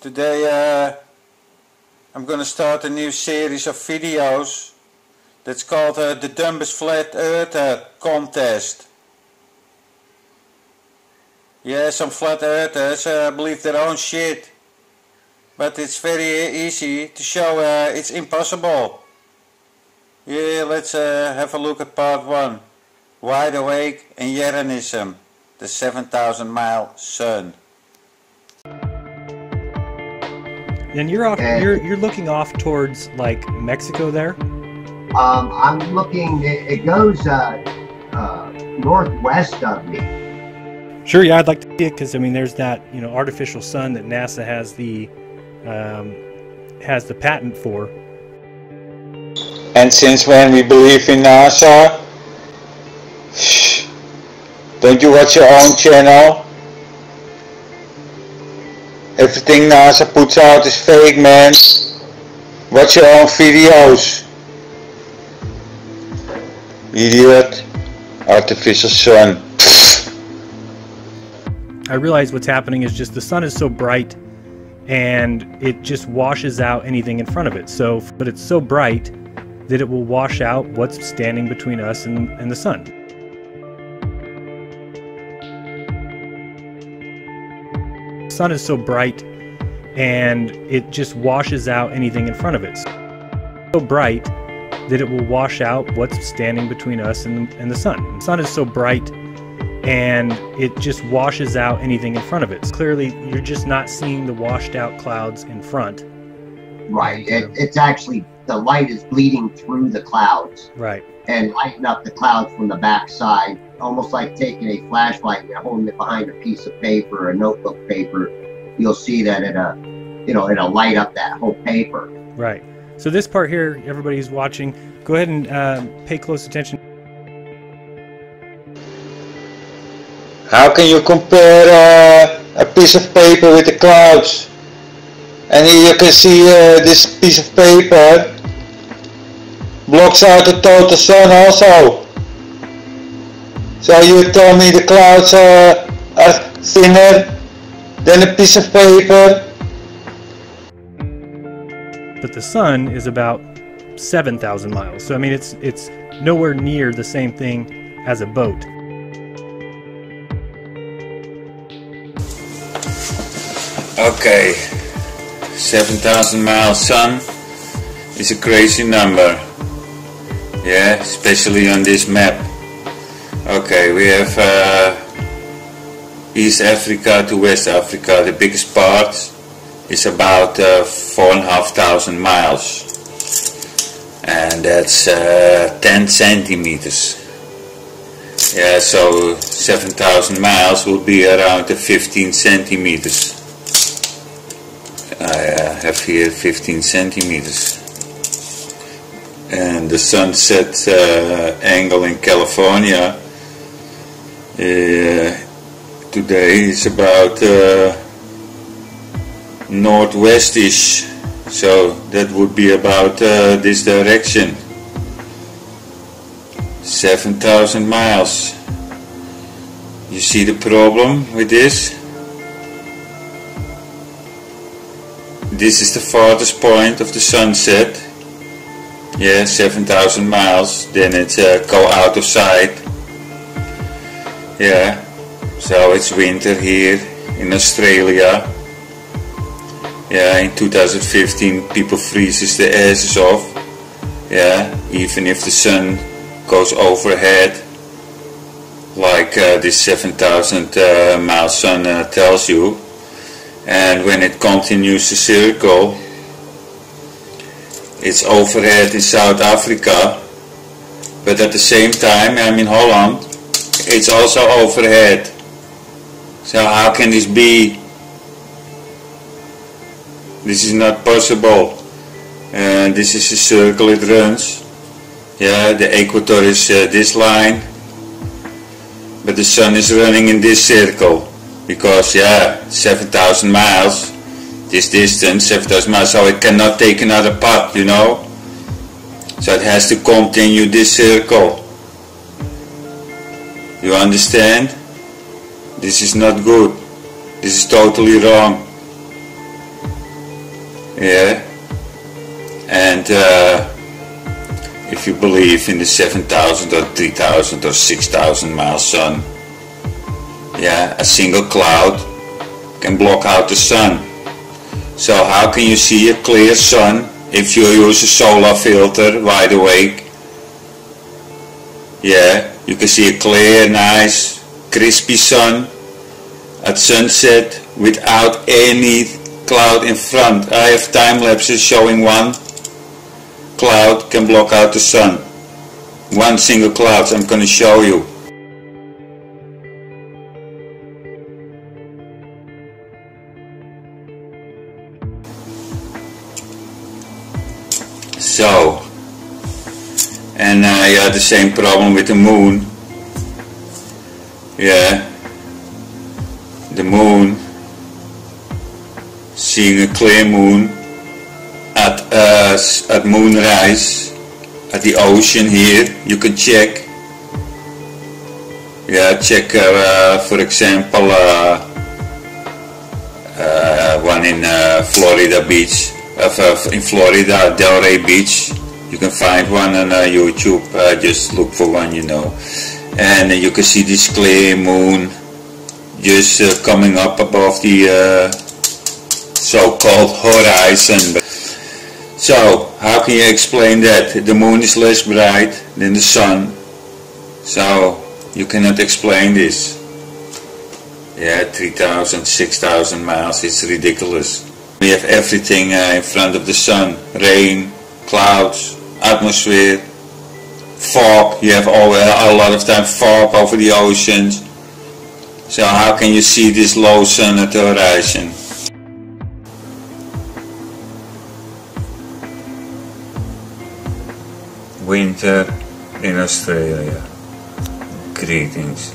Today I'm going to start a new series of videos that's called the Dumbest Flat Earther Contest. Yeah, some flat earthers believe their own shit, but it's very easy to show it's impossible. Yeah, let's have a look at part 1. Wide Awake and Jeranism, the 7,000-mile sun. And you're off. You're looking off towards like Mexico there. I'm looking. It goes northwest of me. Sure. Yeah, I'd like to see it because I mean, there's that artificial sun that NASA has the patent for. And since when we believe in NASA? Don't you watch your own channel? Everything NASA puts out is fake, man. Watch your own videos. Idiot. Artificial sun. I realize what's happening is just the sun is so bright and it just washes out anything in front of it. But it's so bright that it will wash out what's standing between us and the sun. The sun is so bright and it just washes out anything in front of it. So bright that it will wash out what's standing between us and the sun. The sun is so bright and it just washes out anything in front of it. Clearly, you're just not seeing the washed out clouds in front. Right. It's actually, the light is bleeding through the clouds. Right. And lighting up the clouds from the back side, almost like taking a flashlight and holding it behind a piece of paper, a notebook paper. You'll see that it'll light up that whole paper. Right. So this part here, everybody who's watching, go ahead and pay close attention. How can you compare a piece of paper with the clouds? And here you can see this piece of paper blocks out the total sun also. So you tell me the clouds are thinner than a piece of paper? But the sun is about 7,000 miles. So I mean, it's nowhere near the same thing as a boat. Okay, 7,000 miles sun is a crazy number. Yeah, especially on this map. Okay, we have East Africa to West Africa. The biggest part is about 4,500 miles, and that's 10 centimeters. Yeah, so 7,000 miles will be around 15 centimeters. I have here 15 centimeters. And the sunset angle in California today is about northwestish, so that would be about this direction. 7,000 miles. You see the problem with this? This is the farthest point of the sunset. Yeah, 7,000 miles. Then it's go out of sight. Yeah, so it's winter here in Australia. Yeah, in 2015 people freezes their asses off. Yeah, even if the sun goes overhead, like this 7,000 mile sun tells you. And when it continues to circle, it's overhead in South Africa, but at the same time, I'm in Holland, it's also overhead. So how can this be? This is not possible. And this is a circle it runs. Yeah, the equator is this line, but the sun is running in this circle. Because, yeah, 7,000 miles, this distance, 7,000 miles, so it cannot take another path, you know. So it has to continue this circle. You understand? This is not good. This is totally wrong. Yeah. And if you believe in the 7,000 or 3,000 or 6,000 mile sun, yeah, a single cloud can block out the sun. So how can you see a clear sun if you use a solar filter wide awake? Yeah, you can see a clear, nice, crispy sun at sunset without any cloud in front. I have time lapses showing one cloud can block out the sun. One single cloud, I'm going to show you. So, and you had the same problem with the moon. Yeah, the moon, seeing a clear moon at moonrise at the ocean here, you can check. Yeah, check for example one in Florida Beach, in Florida, Delray Beach. You can find one on YouTube. Just look for one, you know, and you can see this clear moon just coming up above the so-called horizon. So how can you explain that? The moon is less bright than the sun, so you cannot explain this. Yeah, 3,000, 6,000 miles, it's ridiculous. We have everything in front of the sun: rain, clouds, atmosphere, fog. You have a lot of time fog over the oceans. So how can you see this low sun at the horizon? Winter in Australia. Greetings.